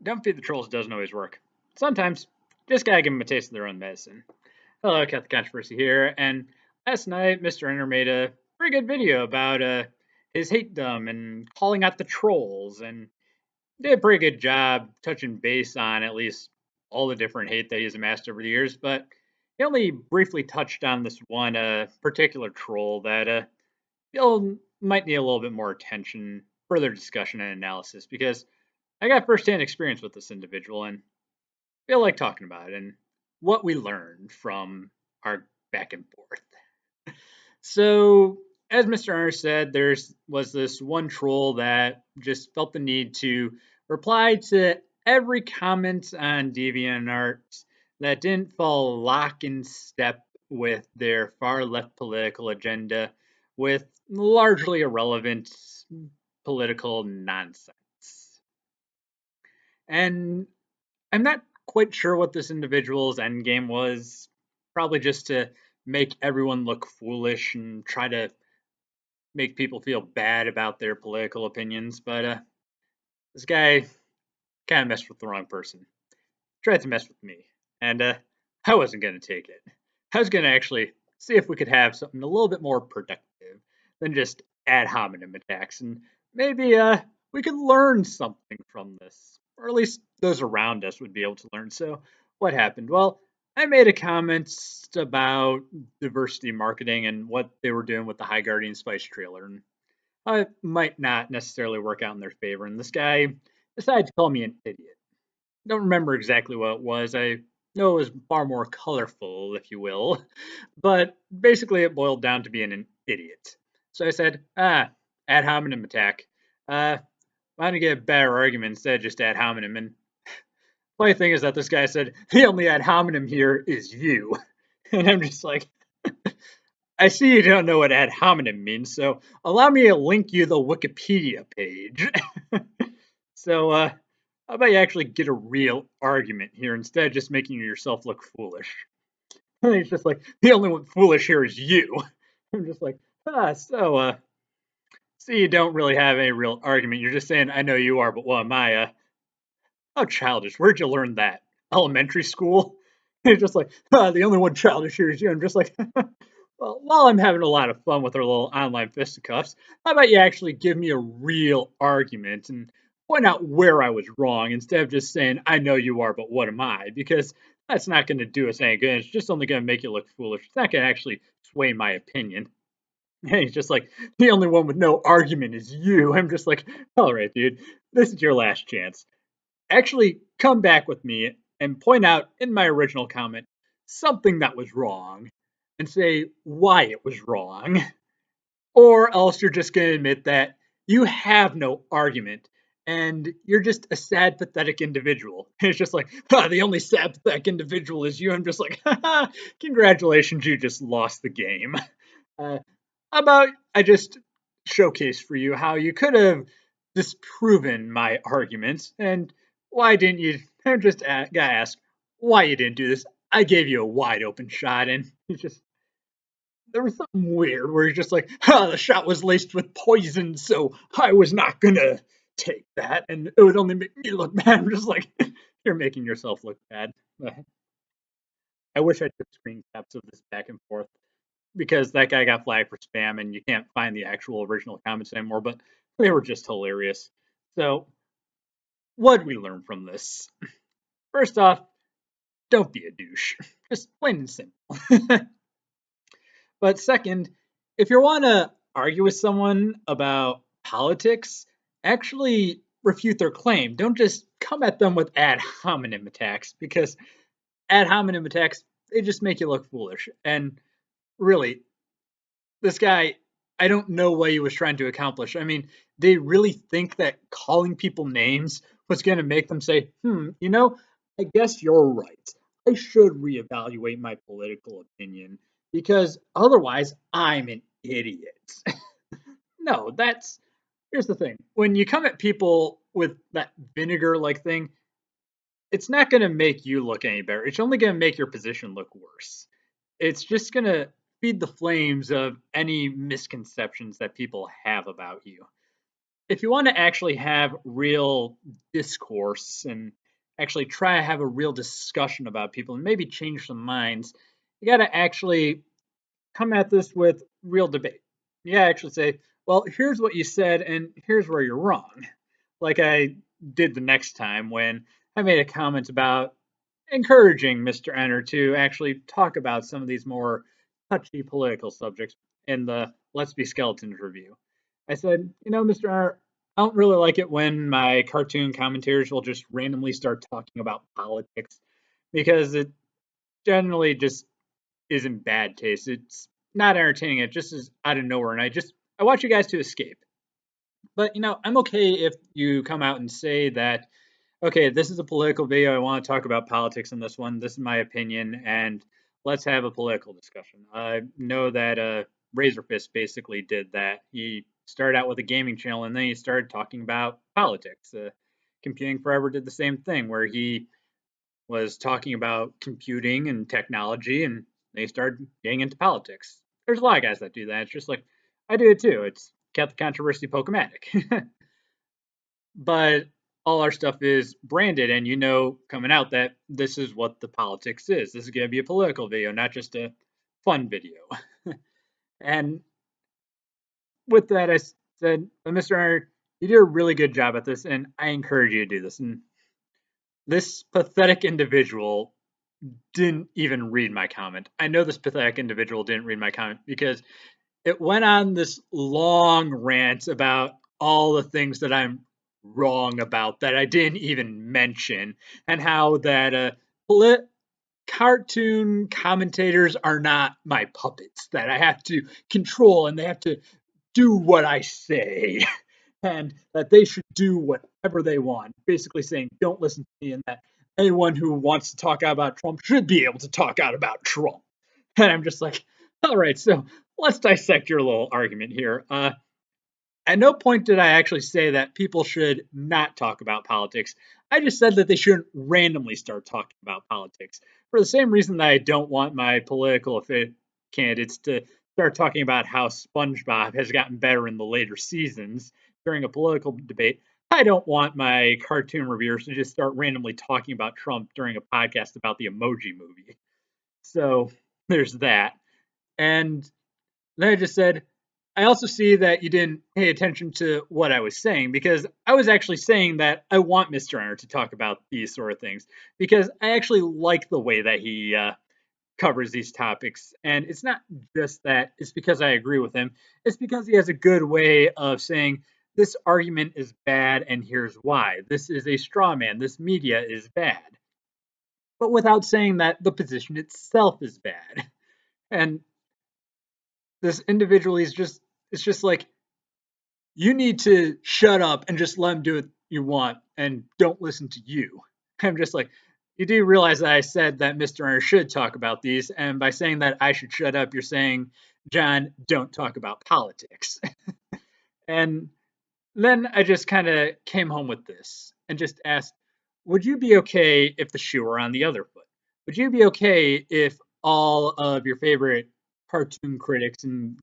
Don't feed the trolls doesn't always work. Sometimes, just gotta give them a taste of their own medicine. Hello, catholiccontriversy here, and last night Mr. Enter made a pretty good video about his hatedom and calling out the trolls, and did a pretty good job touching base on at least all the different hate that he's amassed over the years, but he only briefly touched on this one particular troll that feel might need a little bit more attention, further discussion and analysis, because I got firsthand experience with this individual and feel like talking about it and what we learned from our back and forth. So, as Mr. Arner said, was this one troll that just felt the need to reply to every comment on DeviantArt that didn't fall lock in step with their far left political agenda with largely irrelevant political nonsense. And I'm not quite sure what this individual's end game was. Probably just to make everyone look foolish and try to make people feel bad about their political opinions. But this guy kind of messed with the wrong person. Tried to mess with me, and I wasn't going to take it. I was going to actually see if we could have something a little bit more productive than just ad hominem attacks, and maybe we could learn something from this, or at least those around us would be able to learn. So, what happened? Well, I made a comment about diversity marketing and what they were doing with the High Guardian Spice trailer, and it might not necessarily work out in their favor. And this guy decided to call me an idiot. Don't remember exactly what it was. I know it was far more colorful, if you will, but basically it boiled down to being an idiot. So I said, ad hominem attack. Why don't you get a better argument instead of just ad hominem? And funny thing is that this guy said, the only ad hominem here is you. And I'm just like, I see you don't know what ad hominem means, so allow me to link you the Wikipedia page. So, how about you actually get a real argument here instead of just making yourself look foolish? And he's just like, the only one foolish here is you. I'm just like, see, you don't really have any real argument. You're just saying, I know you are, but what am I? How childish. Where'd you learn that? Elementary school? And he's just like, the only one childish here is you. I'm just like, well, while I'm having a lot of fun with our little online fisticuffs, how about you actually give me a real argument and point out where I was wrong instead of just saying, I know you are, but what am I? Because that's not going to do us any good. It's just only going to make you look foolish. It's not going to actually sway my opinion. And he's just like, the only one with no argument is you. I'm just like, all right, dude, this is your last chance. Actually, come back with me and point out in my original comment something that was wrong and say why it was wrong. Or else you're just going to admit that you have no argument and you're just a sad, pathetic individual. And it's just like, the only sad, pathetic individual is you. I'm just like, congratulations, you just lost the game. How about I just showcase for you how you could have disproven my arguments and why didn't you? I just gotta ask why you didn't do this. I gave you a wide open shot and you just there was something weird where you're just like, the shot was laced with poison, so I was not gonna take that, and it would only make me look bad. I'm just like, you're making yourself look bad. I wish I took screen caps of this back and forth because that guy got flagged for spam, and you can't find the actual original comments anymore. But they were just hilarious. So, what did we learn from this? First off, don't be a douche. Just plain and simple. But second, if you want to argue with someone about politics, actually refute their claim. Don't just come at them with ad hominem attacks because ad hominem attacks, they just make you look foolish. And really, this guy, I don't know what he was trying to accomplish. I mean, they really think that calling people names was going to make them say, I guess you're right. I should reevaluate my political opinion because otherwise I'm an idiot. No, here's the thing. When you come at people with that vinegar like thing, it's not going to make you look any better. It's only going to make your position look worse. It's just going to feed the flames of any misconceptions that people have about you. if you want to actually have real discourse and actually try to have a real discussion about people and maybe change some minds, you got to actually come at this with real debate. Yeah, actually say, well, here's what you said, and here's where you're wrong. Like I did the next time when I made a comment about encouraging Mr. Enter to actually talk about some of these more touchy political subjects in the Let's Be Skeletons review. I said, Mr. Enter, I don't really like it when my cartoon commentators will just randomly start talking about politics because it generally just is in bad taste. It's not entertaining. It just is out of nowhere. And I want you guys to escape. But, I'm okay if you come out and say that, okay, this is a political video. I want to talk about politics in this one. This is my opinion. And let's have a political discussion. I know that Razor Fist basically did that. He started out with a gaming channel and then he started talking about politics. Computing Forever did the same thing where he was talking about computing and technology, and they started getting into politics. There's a lot of guys that do that. It's just like I do it too. It's Catholic Controversy Pokematic. But all our stuff is branded, and coming out that this is what the politics is. This is going to be a political video, not just a fun video. And with that, I said, Mr. Arnold, you did a really good job at this, and I encourage you to do this. And this pathetic individual didn't even read my comment. I know this pathetic individual didn't read my comment because it went on this long rant about all the things that I'm wrong about that I didn't even mention, and how that cartoon commentators are not my puppets that I have to control and they have to do what I say. And that they should do whatever they want. Basically saying, don't listen to me, and that anyone who wants to talk out about Trump should be able to talk out about Trump. And I'm just like, all right, so let's dissect your little argument here. At no point did I actually say that people should not talk about politics. I just said that they shouldn't randomly start talking about politics. For the same reason that I don't want my political candidates to start talking about how SpongeBob has gotten better in the later seasons during a political debate. I don't want my cartoon reviewers to just start randomly talking about Trump during a podcast about the Emoji Movie. So there's that. And then I just said, I also see that you didn't pay attention to what I was saying, because I was actually saying that I want Mr. Enter to talk about these sort of things because I actually like the way that he covers these topics. And it's not just that it's because I agree with him, it's because he has a good way of saying this argument is bad and here's why. This is a straw man. This media is bad. But without saying that the position itself is bad. And this individual is just, it's just like, you need to shut up and just let him do what you want and don't listen to you. I'm just like, you do realize that I said that Mr. Ernst should talk about these, and by saying that I should shut up, you're saying, John, don't talk about politics. And then I just kind of came home with this and just asked, would you be okay if the shoe were on the other foot? Would you be okay if all of your favorite cartoon critics and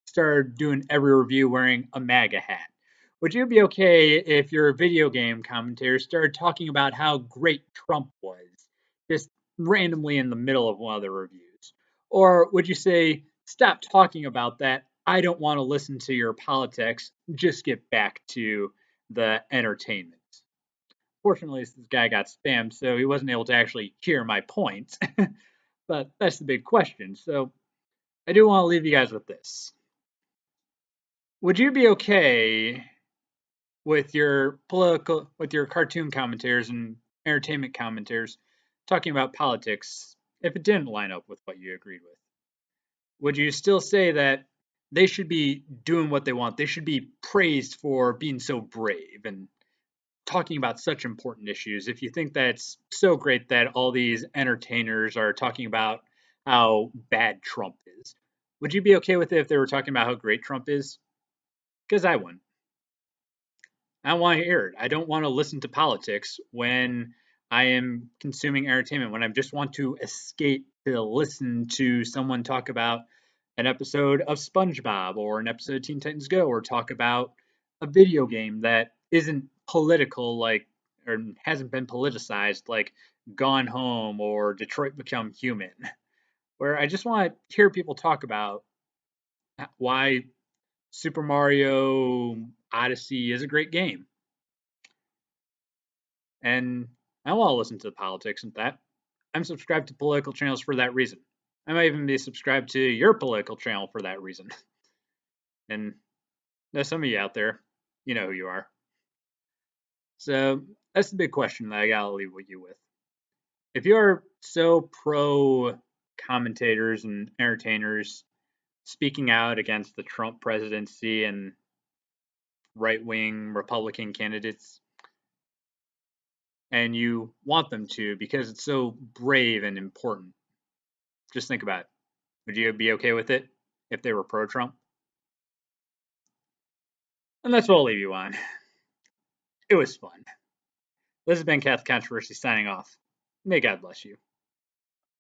started doing every review wearing a MAGA hat? Would you be okay if your video game commentators started talking about how great Trump was, just randomly in the middle of one of the reviews? Or would you say, stop talking about that? I don't want to listen to your politics. Just get back to the entertainment. Fortunately, this guy got spammed, so he wasn't able to actually hear my point. But that's the big question. So I do want to leave you guys with this. Would you be okay with your cartoon commentators and entertainment commentators talking about politics if it didn't line up with what you agreed with? Would you still say that they should be doing what they want? They should be praised for being so brave and talking about such important issues. If you think that's so great that all these entertainers are talking about how bad Trump is, would you be okay with it if they were talking about how great Trump is? Because I wouldn't. I don't want to hear it. I don't want to listen to politics when I am consuming entertainment, when I just want to escape to listen to someone talk about an episode of SpongeBob or an episode of Teen Titans Go, or talk about a video game that isn't political, like, or hasn't been politicized, like Gone Home or Detroit Become Human, where I just want to hear people talk about why Super Mario Odyssey is a great game. And I want to listen to the politics and that. I'm subscribed to political channels for that reason. I might even be subscribed to your political channel for that reason. And there's some of you out there, you know who you are. So that's the big question that I gotta leave with you with. If you're so pro commentators and entertainers speaking out against the Trump presidency and right wing Republican candidates, and you want them to because it's so brave and important, just think about it. Would you be okay with it if they were pro Trump? And that's what I'll leave you on. It was fun. This has been Catholic Controversy signing off. May God bless you.